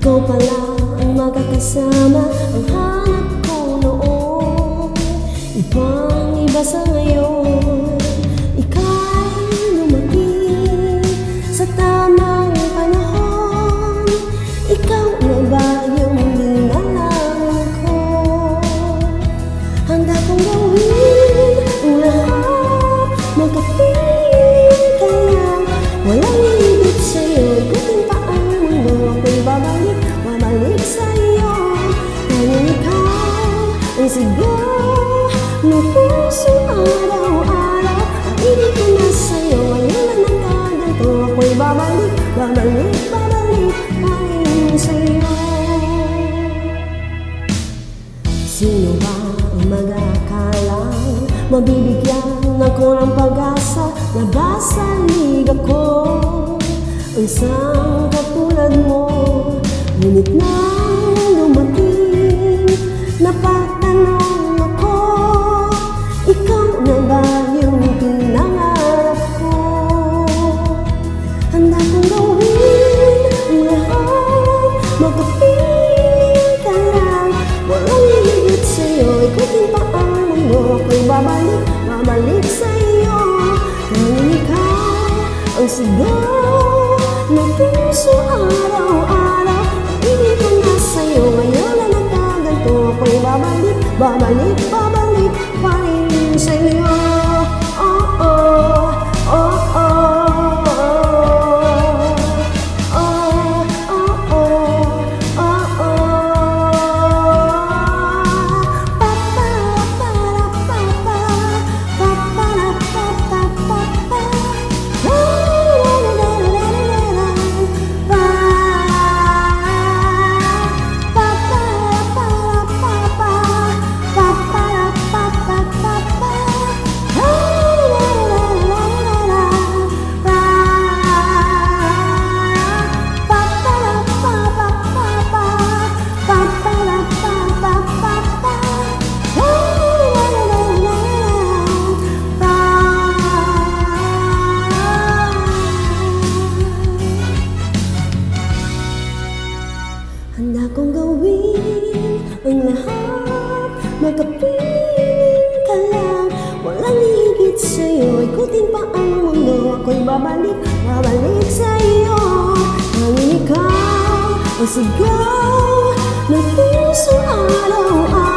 Ikaw pala ang magkakasama, ang hanap ko noon. Ibang iba sa ngayon, ika'y lumating sa tamang panahon. Ikaw na ba yung linalangin ko? Handa kong gawin ang lahat, magkapiling ka lang. Walang higit sa'yo, ikutin pa ang mundo. Ako'y babalik sa'yo. Dahil ikaw ang sigaw ng puso araw-araw. Ang ibig ko na sa'yo, ngayon lang nagkaganto. Ako'y babalik pa rin sa'yo. Sino ba ang mag-aakalang mabibigyan ako ng pag-asa na basalig ako? Ang isang katulad mo, ngunit nang dumating, napatanong ako, ikaw na ba yung pinangarap ko? Handa kong gawin ang lahat, magkapiling ka lang. Walang higit sa'yo, ikutin pa ang mundo. Ako'y babalik sa'yo. Dahil ikaw ang sigaw ng puso araw-araw. Ibig ko na sa'yo, ngayon na nagkaganto. Ako'y babalik pa rin sa'yo. Oh, oh, oh, oh, oh, oh, oh, oh, handa kong gawin ang lahat, magkapiling ka lang. Walang higit sa'yo, ikutin pa ang mundo. Ako'y babalik sa'yo. Dahil ikaw ang sigaw ng puso araw-araw.